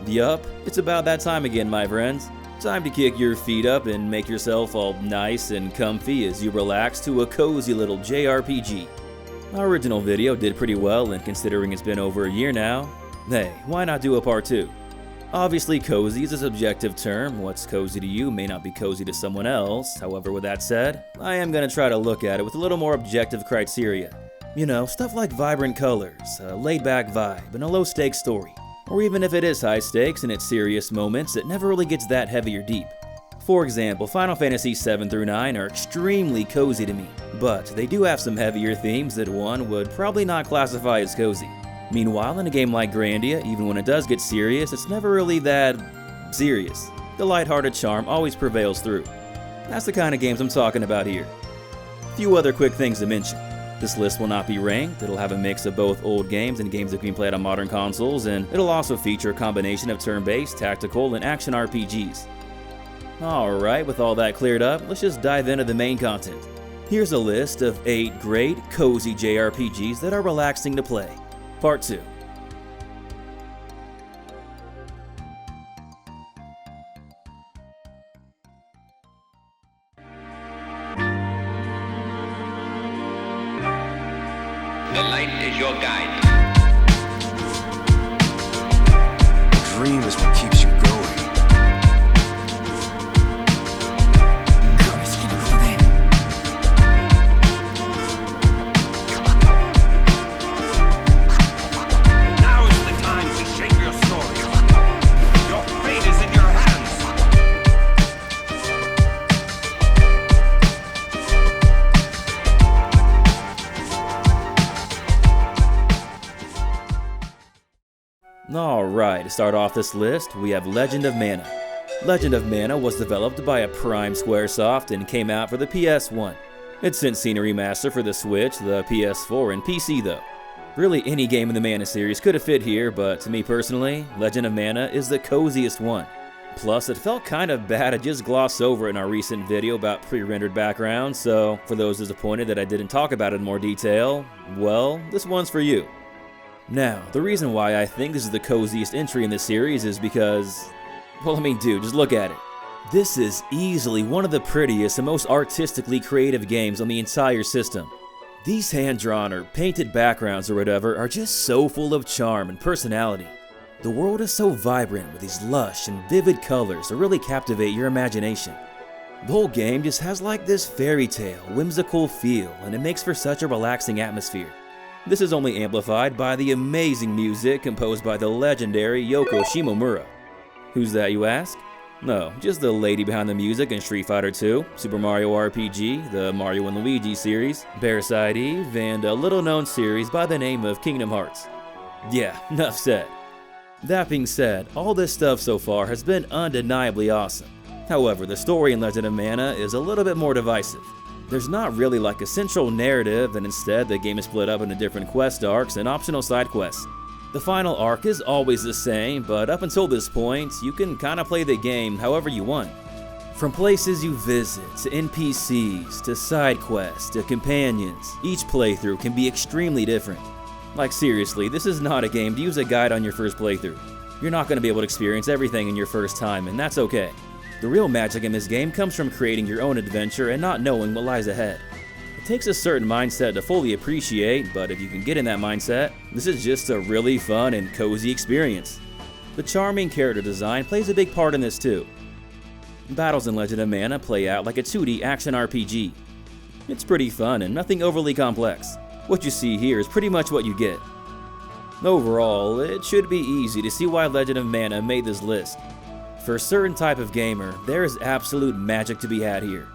Yup, it's about that time again, my friends. Time to kick your feet up and make yourself all nice and comfy as you relax to a cozy little JRPG. Our original video did pretty well, and considering it's been over a year now, hey, why not do a part 2? Obviously, cozy is a subjective term. What's cozy to you may not be cozy to someone else. However, with that said, I am going to try to look at it with a little more objective criteria. You know, stuff like vibrant colors, a laid-back vibe, and a low-stakes story. Or even if it is high stakes and it's serious moments, it never really gets that heavy or deep. For example, Final Fantasy 7 through 9 are extremely cozy to me, but they do have some heavier themes that one would probably not classify as cozy. Meanwhile, in a game like Grandia, even when it does get serious, it's never really that serious. The lighthearted charm always prevails through. That's the kind of games I'm talking about here. A few other quick things to mention. This list will not be ranked. It'll have a mix of both old games and games that can be played on modern consoles, and it'll also feature a combination of turn-based, tactical, and action RPGs. Alright, with all that cleared up, let's just dive into the main content. Here's a list of 8 great, cozy JRPGs that are relaxing to play. Part 2. The light is your guide. The dream is what keeps you going. Now is the time to shape your story. Your fate is in your hands. Alright, to start off this list, we have Legend of Mana. Legend of Mana was developed by a Prime Squaresoft and came out for the PS1. It's since seen a remaster for the Switch, the PS4, and PC though. Really any game in the Mana series could have fit here, but to me personally, Legend of Mana is the coziest one. Plus, it felt kind of bad to just gloss over it in our recent video about pre-rendered backgrounds, so for those disappointed that I didn't talk about it in more detail, well, this one's for you. Now, the reason why I think this is the coziest entry in the series is because, well, I mean, dude, just look at it. This is easily one of the prettiest and most artistically creative games on the entire system. These hand-drawn or painted backgrounds or whatever are just so full of charm and personality. The world is so vibrant with these lush and vivid colors that really captivate your imagination. The whole game just has like this fairy tale, whimsical feel, and it makes for such a relaxing atmosphere. This is only amplified by the amazing music composed by the legendary Yoko Shimomura. Who's that, you ask? No, just the lady behind the music in Street Fighter 2, Super Mario RPG, the Mario & Luigi series, Parasite Eve, and a little-known series by the name of Kingdom Hearts. Yeah, enough said. That being said, all this stuff so far has been undeniably awesome. However, the story in Legend of Mana is a little bit more divisive. There's not really like a central narrative, and instead the game is split up into different quest arcs and optional side quests. The final arc is always the same, but up until this point, you can kinda play the game however you want. From places you visit, to NPCs, to side quests, to companions, each playthrough can be extremely different. Like seriously, this is not a game to use a guide on your first playthrough. You're not going to be able to experience everything in your first time, and that's okay. The real magic in this game comes from creating your own adventure and not knowing what lies ahead. It takes a certain mindset to fully appreciate, but if you can get in that mindset, this is just a really fun and cozy experience. The charming character design plays a big part in this too. Battles in Legend of Mana play out like a 2D action RPG. It's pretty fun and nothing overly complex. What you see here is pretty much what you get. Overall, it should be easy to see why Legend of Mana made this list. For a certain type of gamer, there is absolute magic to be had here.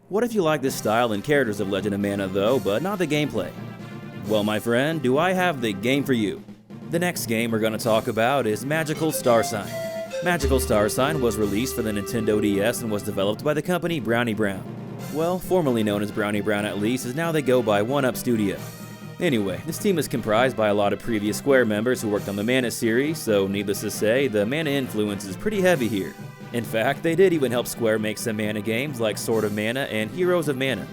What if you like the style and characters of Legend of Mana though, but not the gameplay? Well, my friend, do I have the game for you? The next game we're going to talk about is Magical Starsign. Magical Starsign was released for the Nintendo DS and was developed by the company Brownie Brown. Well, formerly known as Brownie Brown at least, as now they go by 1UP Studio. Anyway, this team is comprised by a lot of previous Square members who worked on the Mana series, so needless to say, the Mana influence is pretty heavy here. In fact, they did even help Square make some mana games like Sword of Mana and Heroes of Mana.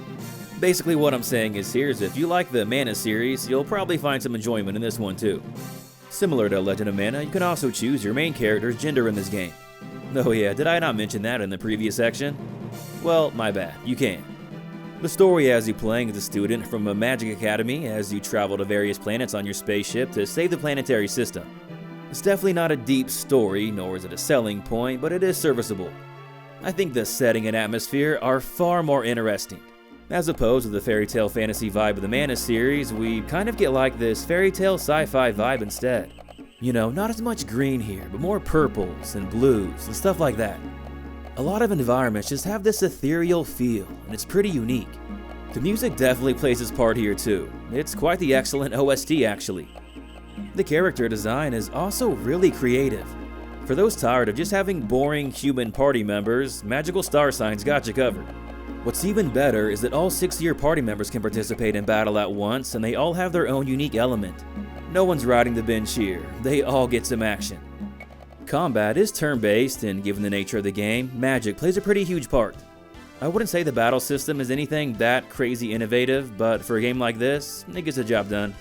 Basically what I'm saying is if you like the Mana series, you'll probably find some enjoyment in this one too. Similar to Legend of Mana, you can also choose your main character's gender in this game. Oh yeah, did I not mention that in the previous section? Well, my bad, you can. The story has you playing as a student from a magic academy as you travel to various planets on your spaceship to save the planetary system. It's definitely not a deep story, nor is it a selling point, but it is serviceable. I think the setting and atmosphere are far more interesting. As opposed to the fairy tale fantasy vibe of the Mana series, we kind of get like this fairy tale sci-fi vibe instead. You know, not as much green here, but more purples and blues and stuff like that. A lot of environments just have this ethereal feel, and it's pretty unique. The music definitely plays its part here too. It's quite the excellent OST actually. The character design is also really creative. For those tired of just having boring human party members, Magical Starsign's got you covered. What's even better is that all 6 of your party members can participate in battle at once, and they all have their own unique element. No one's riding the bench here, they all get some action. Combat is turn-based, and given the nature of the game, magic plays a pretty huge part. I wouldn't say the battle system is anything that crazy innovative, but for a game like this, it gets the job done.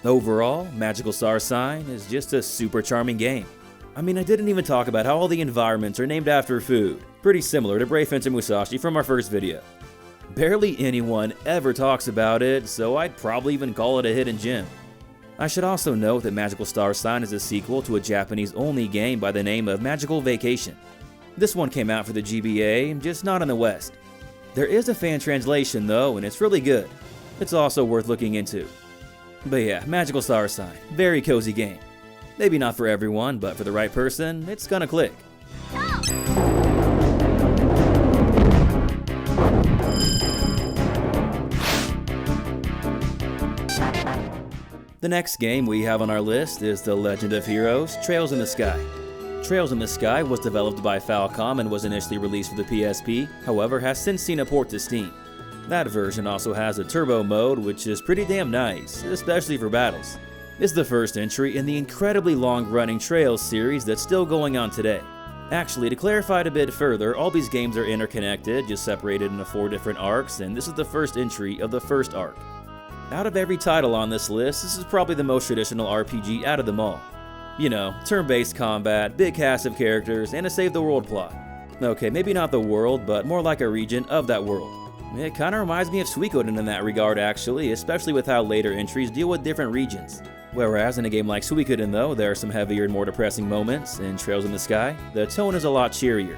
Overall, Magical Starsign is just a super charming game. I mean, I didn't even talk about how all the environments are named after food, pretty similar to Brave Fencer Musashi from our first video. Barely anyone ever talks about it, so I'd probably even call it a hidden gem. I should also note that Magical Starsign is a sequel to a Japanese-only game by the name of Magical Vacation. This one came out for the GBA, just not in the West. There is a fan translation though, and it's really good. It's also worth looking into. But yeah, Magical Starsign, very cozy game. Maybe not for everyone, but for the right person, it's gonna click. The next game we have on our list is The Legend of Heroes: Trails in the Sky. Trails in the Sky was developed by Falcom and was initially released for the PSP, however has since seen a port to Steam. That version also has a turbo mode, which is pretty damn nice, especially for battles. It's the first entry in the incredibly long-running Trails series that's still going on today. Actually, to clarify it a bit further, all these games are interconnected, just separated into 4 different arcs, and this is the first entry of the first arc. Out of every title on this list, this is probably the most traditional RPG out of them all. You know, turn-based combat, big cast of characters, and a save-the-world plot. Okay, maybe not the world, but more like a region of that world. It kinda reminds me of Suikoden in that regard actually, especially with how later entries deal with different regions. Whereas in a game like Suikoden though, there are some heavier and more depressing moments. In Trails in the Sky, the tone is a lot cheerier.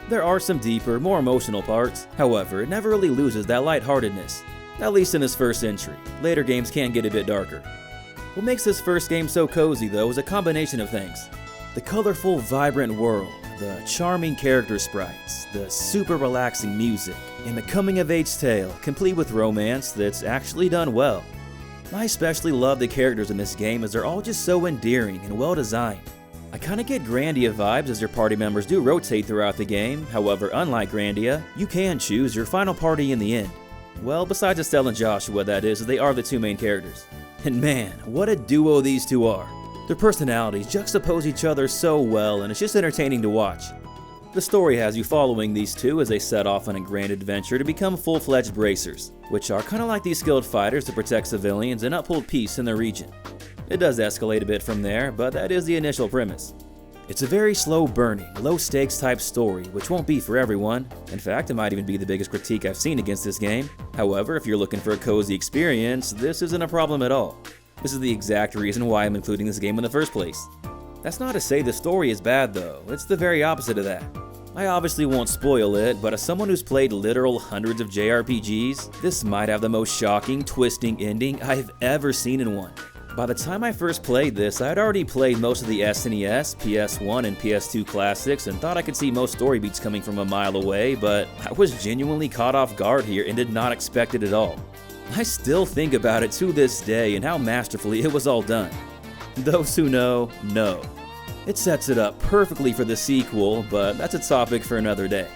There are some deeper, more emotional parts, however, it never really loses that lightheartedness. At least in this first entry. Later games can get a bit darker. What makes this first game so cozy though is a combination of things. The colorful, vibrant world, the charming character sprites, the super relaxing music, and the coming-of-age tale, complete with romance that's actually done well. I especially love the characters in this game as they're all just so endearing and well designed. I kinda get Grandia vibes as your party members do rotate throughout the game, however unlike Grandia, you can choose your final party in the end. Well, besides Estelle and Joshua that is, they are the 2 main characters. And man, what a duo these 2 are. Their personalities juxtapose each other so well and it's just entertaining to watch. The story has you following these 2 as they set off on a grand adventure to become full-fledged bracers, which are kinda like these skilled fighters to protect civilians and uphold peace in their region. It does escalate a bit from there, but that is the initial premise. It's a very slow-burning, low-stakes type story, which won't be for everyone. In fact, it might even be the biggest critique I've seen against this game. However, if you're looking for a cozy experience, this isn't a problem at all. This is the exact reason why I'm including this game in the first place. That's not to say the story is bad though, it's the very opposite of that. I obviously won't spoil it, but as someone who's played literal hundreds of JRPGs, this might have the most shocking, twisting ending I've ever seen in one. By the time I first played this, I had already played most of the SNES, PS1, and PS2 classics and thought I could see most story beats coming from a mile away, but I was genuinely caught off guard here and did not expect it at all. I still think about it to this day and how masterfully it was all done. Those who know. It sets it up perfectly for the sequel, but that's a topic for another day.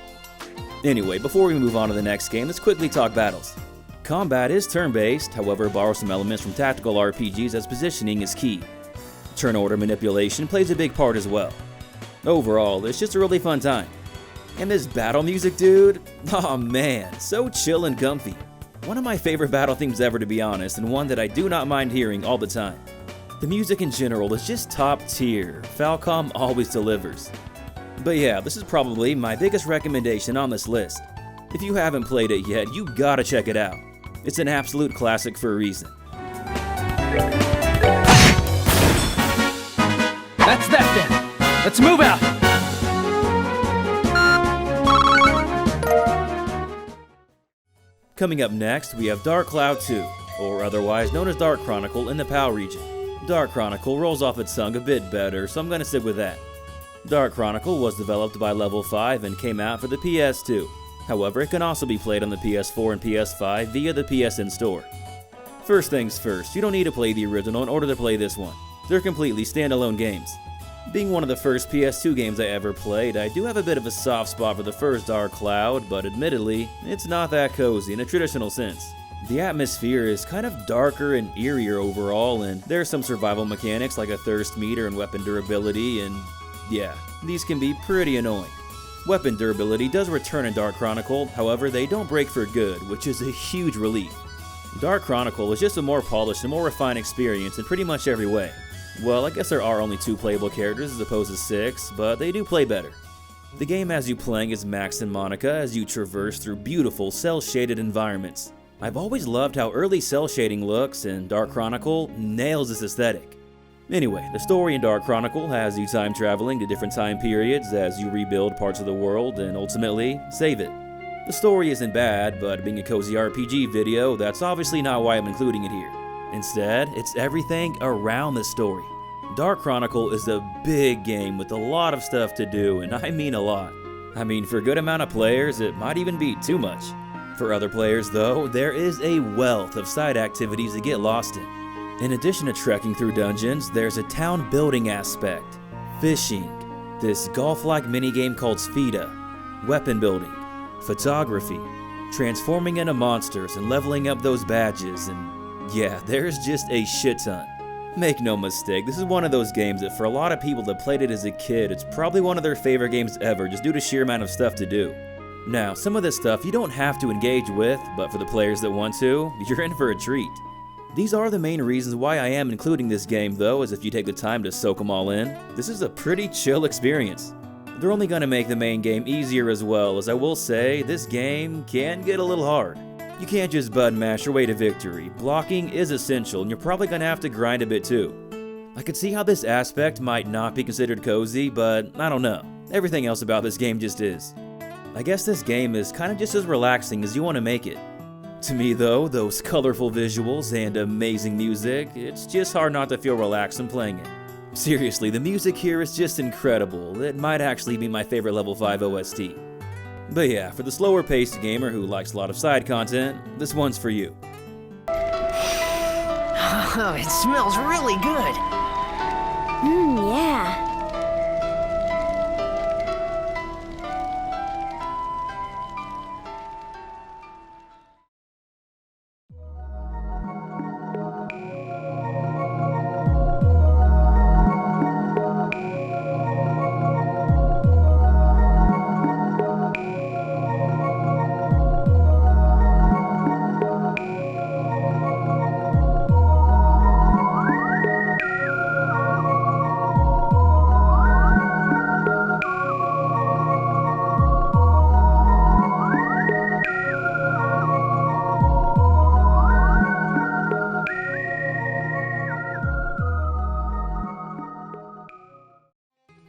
Anyway, before we move on to the next game, let's quickly talk battles. Combat is turn-based, however borrows some elements from tactical RPGs as positioning is key. Turn order manipulation plays a big part as well. Overall, it's just a really fun time. And this battle music, dude? Aw man, so chill and comfy. One of my favorite battle themes ever, to be honest, and one that I do not mind hearing all the time. The music in general is just top tier. Falcom always delivers. But yeah, this is probably my biggest recommendation on this list. If you haven't played it yet, you gotta check it out. It's an absolute classic for a reason. That's that then. Let's move out. Coming up next, we have Dark Cloud 2, or otherwise known as Dark Chronicle in the PAL region. Dark Chronicle rolls off its tongue a bit better, so I'm gonna stick with that. Dark Chronicle was developed by Level 5 and came out for the PS2. However, it can also be played on the PS4 and PS5 via the PSN store. First things first, you don't need to play the original in order to play this one. They're completely standalone games. Being one of the first PS2 games I ever played, I do have a bit of a soft spot for the first Dark Cloud, but admittedly, it's not that cozy in a traditional sense. The atmosphere is kind of darker and eerier overall, and there are some survival mechanics like a thirst meter and weapon durability, and yeah, these can be pretty annoying. Weapon durability does return in Dark Chronicle, however they don't break for good, which is a huge relief. Dark Chronicle is just a more polished and more refined experience in pretty much every way. Well, I guess there are only 2 playable characters as opposed to 6, but they do play better. The game has you playing as Max and Monica as you traverse through beautiful cel-shaded environments. I've always loved how early cel shading looks, and Dark Chronicle nails this aesthetic. Anyway, the story in Dark Chronicle has you time traveling to different time periods as you rebuild parts of the world and ultimately save it. The story isn't bad, but being a cozy RPG video, that's obviously not why I'm including it here. Instead, it's everything around the story. Dark Chronicle is a big game with a lot of stuff to do, and I mean a lot. I mean, for a good amount of players, it might even be too much. For other players, though, there is a wealth of side activities to get lost in. In addition to trekking through dungeons, there's a town building aspect, fishing, this golf-like minigame called Sfida, weapon building, photography, transforming into monsters and leveling up those badges, and yeah, there's just a shit ton. Make no mistake, this is one of those games that for a lot of people that played it as a kid, it's probably one of their favorite games ever just due to sheer amount of stuff to do. Now, some of this stuff you don't have to engage with, but for the players that want to, you're in for a treat. These are the main reasons why I am including this game though, as if you take the time to soak them all in, this is a pretty chill experience. They're only going to make the main game easier as well, as I will say, this game can get a little hard. You can't just button mash your way to victory. Blocking is essential, and you're probably going to have to grind a bit too. I could see how this aspect might not be considered cozy, but I don't know. Everything else about this game just is. I guess this game is kind of just as relaxing as you want to make it. To me though, those colorful visuals and amazing music, it's just hard not to feel relaxed when playing it. Seriously, the music here is just incredible. It might actually be my favorite level 5 OST. But yeah, for the slower paced gamer who likes a lot of side content, this one's for you. Oh, it smells really good. Yeah.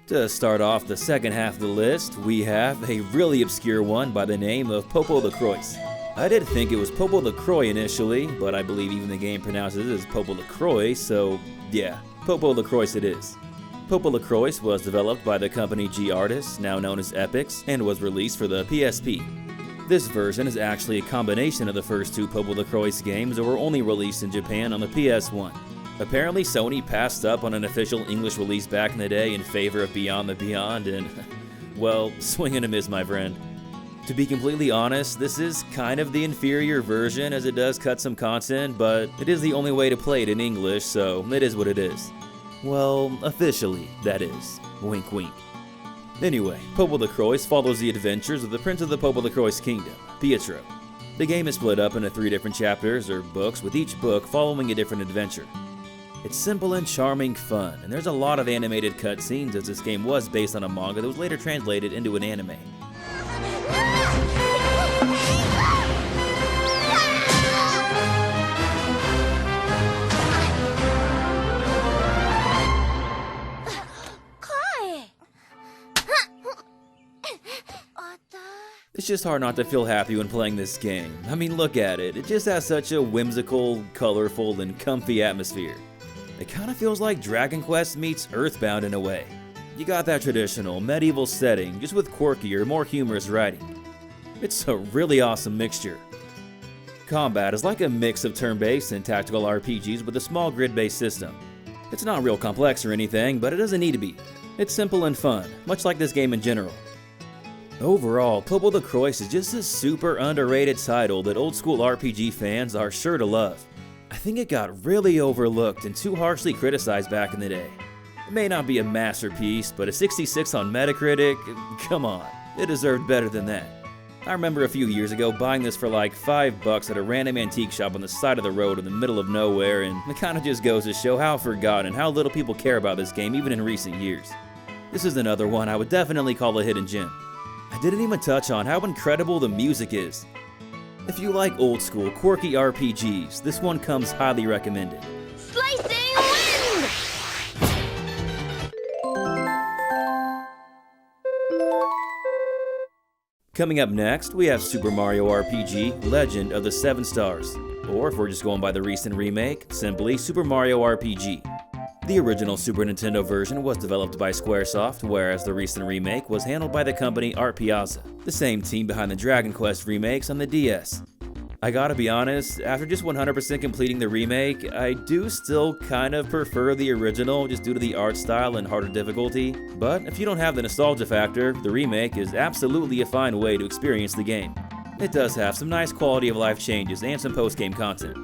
To start off the second half of the list, we have a really obscure one by the name of Popolocrois. I did think it was Popolocrois initially, but I believe even the game pronounces it as Popolocrois, so yeah, Popolocrois it is. Popolocrois was developed by the company G Artists, now known as Epix, and was released for the PSP. This version is actually a combination of the first 2 Popolocrois games that were only released in Japan on the PS1. Apparently Sony passed up on an official English release back in the day in favor of Beyond the Beyond and, well, swing and a miss, my friend. To be completely honest, this is kind of the inferior version as it does cut some content, but it is the only way to play it in English, so it is what it is. Well, officially, that is. Wink wink. Anyway, Popolocrois follows the adventures of the Prince of the Popolocrois Kingdom, Pietro. The game is split up into 3 different chapters or books, with each book following a different adventure. It's simple and charming fun, and there's a lot of animated cutscenes as this game was based on a manga that was later translated into an anime. It's just hard not to feel happy when playing this game. I mean, look at it. It just has such a whimsical, colorful, and comfy atmosphere. It kind of feels like Dragon Quest meets Earthbound in a way. You got that traditional, medieval setting, just with quirkier, more humorous writing. It's a really awesome mixture. Combat is like a mix of turn-based and tactical RPGs with a small grid-based system. It's not real complex or anything, but it doesn't need to be. It's simple and fun, much like this game in general. Overall, Popolocrois is just a super underrated title that old-school RPG fans are sure to love. I think it got really overlooked and too harshly criticized back in the day. It may not be a masterpiece, but a 66 on Metacritic, come on, it deserved better than that. I remember a few years ago buying this for like $5 at a random antique shop on the side of the road in the middle of nowhere, and it kinda just goes to show how forgotten and how little people care about this game even in recent years. This is another one I would definitely call a hidden gem. I didn't even touch on how incredible the music is. If you like old school, quirky RPGs, this one comes highly recommended. Slicing wind! Coming up next, we have Super Mario RPG Legend of the 7 Stars, or if we're just going by the recent remake, simply Super Mario RPG. The original Super Nintendo version was developed by Squaresoft, whereas the recent remake was handled by the company Art Piazza, the same team behind the Dragon Quest remakes on the DS. I gotta be honest, after just 100% completing the remake, I do still kind of prefer the original just due to the art style and harder difficulty, but if you don't have the nostalgia factor, the remake is absolutely a fine way to experience the game. It does have some nice quality of life changes and some post-game content.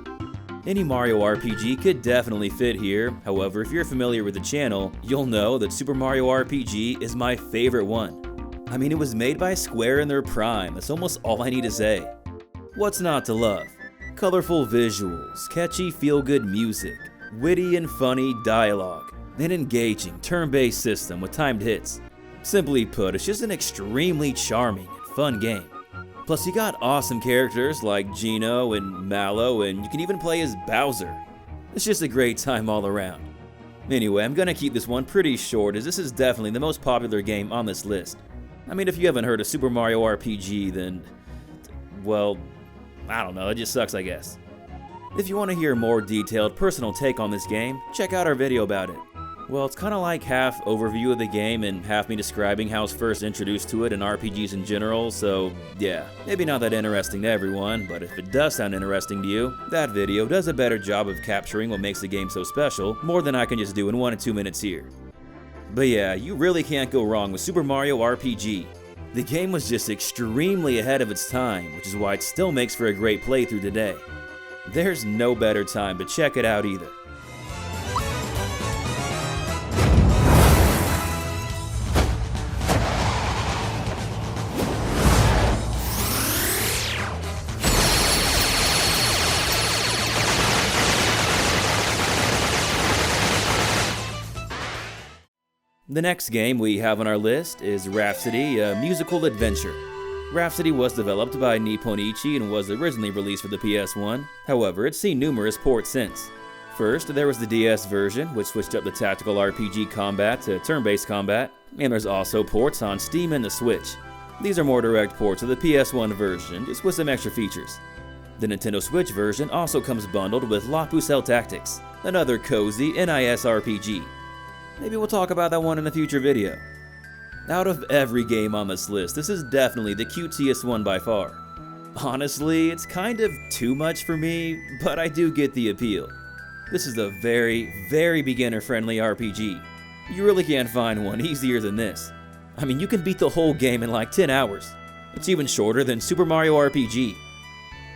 Any Mario RPG could definitely fit here, however if you're familiar with the channel, you'll know that Super Mario RPG is my favorite one. I mean, it was made by Square in their prime, that's almost all I need to say. What's not to love? Colorful visuals, catchy feel-good music, witty and funny dialogue, an engaging turn-based system with timed hits. Simply put, it's just an extremely charming and fun game. Plus you got awesome characters like Gino and Mallow, and you can even play as Bowser. It's just a great time all around. Anyway, I'm gonna keep this one pretty short as this is definitely the most popular game on this list. I mean, if you haven't heard of Super Mario RPG, then, well, I don't know, it just sucks I guess. If you want to hear a more detailed personal take on this game, check out our video about it. Well, it's kind of like half overview of the game and half me describing how I was first introduced to it and RPGs in general, so yeah, maybe not that interesting to everyone, but if it does sound interesting to you, that video does a better job of capturing what makes the game so special, more than I can just do in 1 or 2 minutes here. But yeah, you really can't go wrong with Super Mario RPG. The game was just extremely ahead of its time, which is why it still makes for a great playthrough today. There's no better time to check it out either. The next game we have on our list is Rhapsody, a musical adventure. Rhapsody was developed by Nipponichi and was originally released for the PS1, however it's seen numerous ports since. First, there was the DS version, which switched up the tactical RPG combat to turn-based combat, and there's also ports on Steam and the Switch. These are more direct ports of the PS1 version, just with some extra features. The Nintendo Switch version also comes bundled with La Pucelle Tactics, another cozy NIS RPG. Maybe we'll talk about that one in a future video. Out of every game on this list, this is definitely the cutesiest one by far. Honestly, it's kind of too much for me, but I do get the appeal. This is a very, very beginner-friendly RPG. You really can't find one easier than this. I mean, you can beat the whole game in like 10 hours. It's even shorter than Super Mario RPG.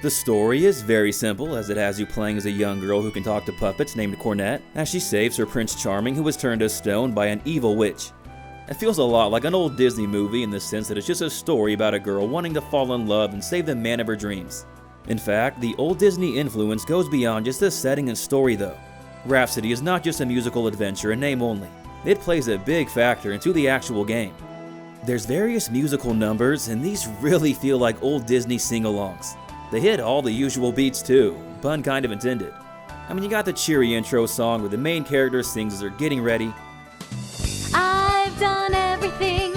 The story is very simple, as it has you playing as a young girl who can talk to puppets named Cornette, as she saves her Prince Charming, who was turned to stone by an evil witch. It feels a lot like an old Disney movie in the sense that it's just a story about a girl wanting to fall in love and save the man of her dreams. In fact, the old Disney influence goes beyond just the setting and story though. Rhapsody is not just a musical adventure in name only. It plays a big factor into the actual game. There's various musical numbers, and these really feel like old Disney sing-alongs. They hit all the usual beats too, pun kind of intended. I mean, you got the cheery intro song where the main character sings as they're getting ready. I've done everything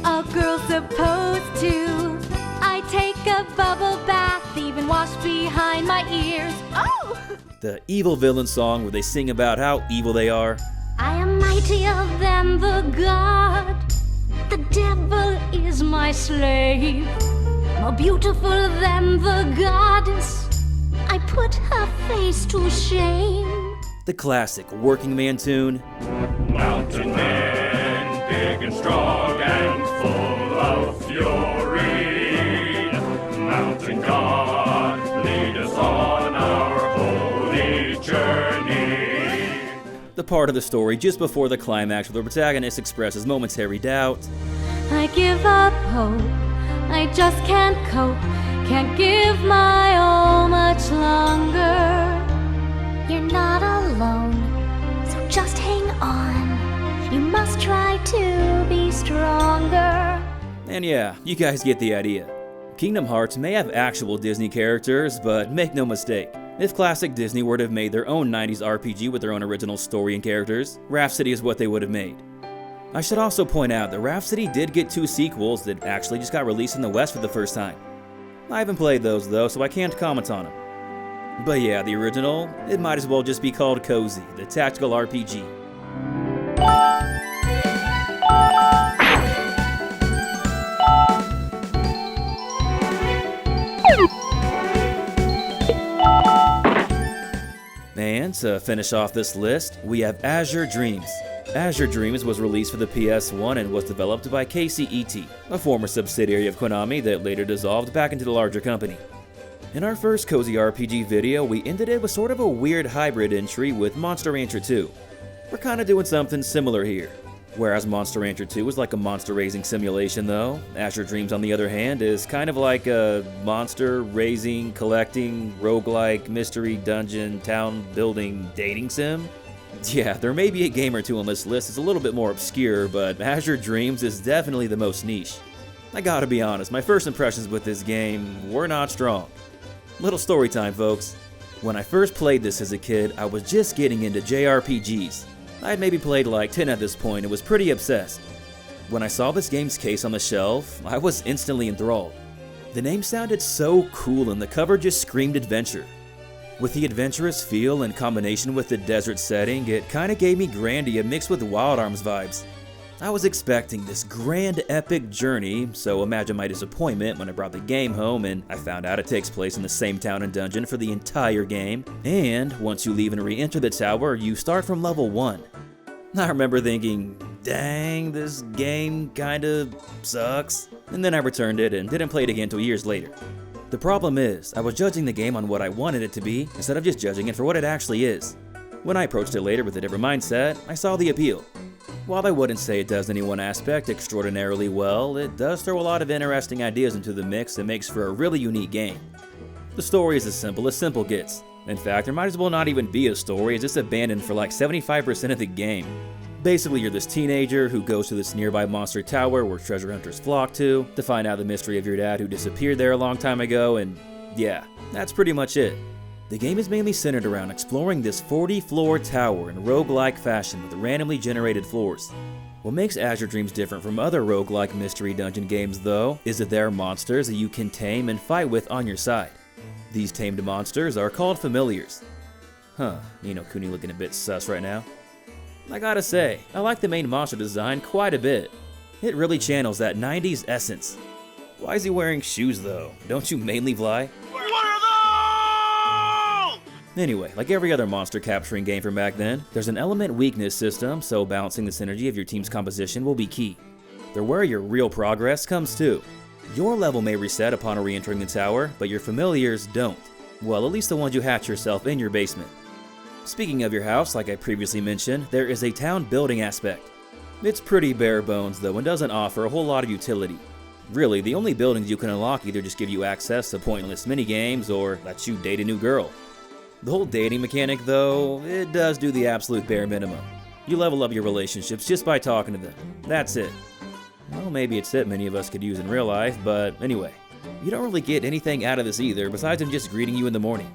a girl's supposed to. I take a bubble bath, even wash behind my ears. Oh! The evil villain song where they sing about how evil they are. I am mightier than the god. The devil is my slave. More beautiful than the goddess. I put her face to shame. The classic working man tune. Mountain men, big and strong and full of fury. Mountain God, lead us on our holy journey. The part of the story just before the climax where the protagonist expresses momentary doubt. I give up hope. I just can't cope. Can't give my all much longer. You're not alone, so just hang on. You must try to be stronger. And yeah, you guys get the idea. Kingdom Hearts may have actual Disney characters, but make no mistake, if classic Disney were to have made their own 90s RPG with their own original story and characters, Rhapsody is what they would have made. I should also point out that Rhapsody did get 2 sequels that actually just got released in the West for the first time. I haven't played those though, so I can't comment on them. But yeah, the original, it might as well just be called Cozy, the tactical RPG. And to finish off this list, we have Azure Dreams. Azure Dreams was released for the PS1 and was developed by KCET, a former subsidiary of Konami that later dissolved back into the larger company. In our first Cozy RPG video, we ended it with sort of a weird hybrid entry with Monster Rancher 2. We're kinda doing something similar here. Whereas Monster Rancher 2 is like a monster raising simulation though, Azure Dreams on the other hand is kind of like a monster raising, collecting, roguelike, mystery, dungeon, town building, dating sim. Yeah, there may be a game or two on this list that's a little bit more obscure, but Azure Dreams is definitely the most niche. I gotta be honest, my first impressions with this game were not strong. Little story time, folks. When I first played this as a kid, I was just getting into JRPGs. I had maybe played like 10 at this point and was pretty obsessed. When I saw this game's case on the shelf, I was instantly enthralled. The name sounded so cool and the cover just screamed adventure. With the adventurous feel in combination with the desert setting, it kinda gave me Grandia mixed with Wild Arms vibes. I was expecting this grand epic journey, so imagine my disappointment when I brought the game home and I found out it takes place in the same town and dungeon for the entire game, and once you leave and re-enter the tower, you start from level 1. I remember thinking, dang, this game kinda sucks, and then I returned it and didn't play it again until years later. The problem is, I was judging the game on what I wanted it to be, instead of just judging it for what it actually is. When I approached it later with a different mindset, I saw the appeal. While I wouldn't say it does any one aspect extraordinarily well, it does throw a lot of interesting ideas into the mix and makes for a really unique game. The story is as simple gets. In fact, there might as well not even be a story, as it's abandoned for like 75% of the game. Basically, you're this teenager who goes to this nearby monster tower where treasure hunters flock to find out the mystery of your dad who disappeared there a long time ago, and yeah, that's pretty much it. The game is mainly centered around exploring this 40-floor tower in roguelike fashion with randomly generated floors. What makes Azure Dreams different from other roguelike mystery dungeon games though, is that there are monsters that you can tame and fight with on your side. These tamed monsters are called familiars. Kuni looking a bit sus right now. I gotta say, I like the main monster design quite a bit. It really channels that 90s essence. Why is he wearing shoes though? Don't you mainly fly? Anyway, like every other monster capturing game from back then, there's an element weakness system, so balancing the synergy of your team's composition will be key. They're where your real progress comes too. Your level may reset upon re-entering the tower, but your familiars don't. Well, at least the ones you hatch yourself in your basement. Speaking of your house, like I previously mentioned, there is a town building aspect. It's pretty bare bones though and doesn't offer a whole lot of utility. Really, the only buildings you can unlock either just give you access to pointless minigames or let you date a new girl. The whole dating mechanic though, it does do the absolute bare minimum. You level up your relationships just by talking to them. That's it. Well, maybe it's it many of us could use in real life, but anyway. You don't really get anything out of this either besides them just greeting you in the morning.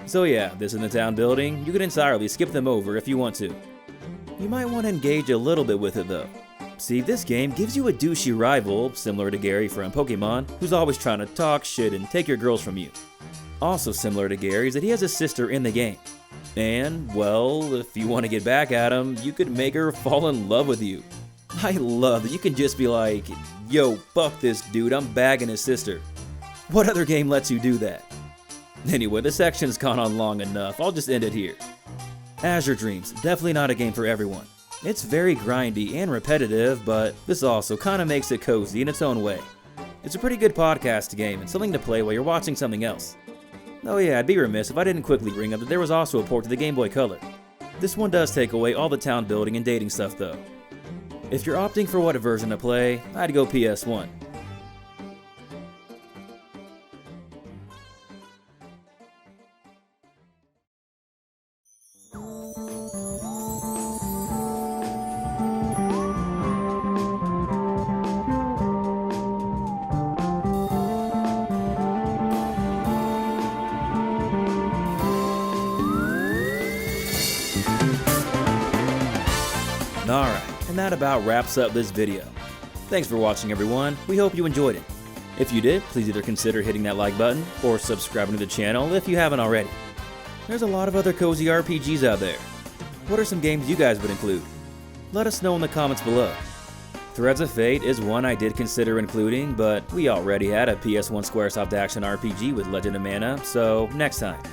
So yeah, this in the town building, you can entirely skip them over if you want to. You might want to engage a little bit with it though. See, this game gives you a douchey rival, similar to Gary from Pokemon, who's always trying to talk shit and take your girls from you. Also similar to Gary is that he has a sister in the game. And, well, if you want to get back at him, you could make her fall in love with you. I love that you can just be like, yo, fuck this dude, I'm bagging his sister. What other game lets you do that? Anyway, this section's gone on long enough, I'll just end it here. Azure Dreams, definitely not a game for everyone. It's very grindy and repetitive, but this also kinda makes it cozy in its own way. It's a pretty good podcast game and something to play while you're watching something else. Oh yeah, I'd be remiss if I didn't quickly bring up that there was also a port to the Game Boy Color. This one does take away all the town building and dating stuff though. If you're opting for what version to play, I'd go PS1. Alright, and that about wraps up this video. Thanks for watching everyone, we hope you enjoyed it. If you did, please either consider hitting that like button, or subscribing to the channel if you haven't already. There's a lot of other cozy RPGs out there. What are some games you guys would include? Let us know in the comments below. Threads of Fate is one I did consider including, but we already had a PS1 Squaresoft action RPG with Legend of Mana, so next time.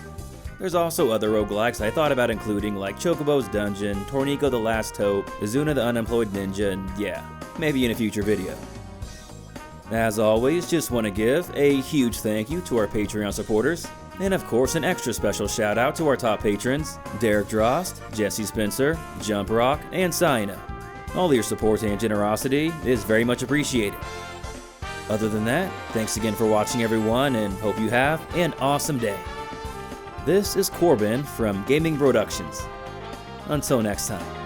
There's also other roguelikes I thought about including like Chocobo's Dungeon, Tornico the Last Hope, Izuna the Unemployed Ninja, and yeah, maybe in a future video. As always, just want to give a huge thank you to our Patreon supporters, and of course an extra special shout out to our top patrons, Derek Drost, Jesse Spencer, Jump Rock, and Saina. All your support and generosity is very much appreciated. Other than that, thanks again for watching everyone, and hope you have an awesome day. This is Corbin from Gaming Productions. Until next time.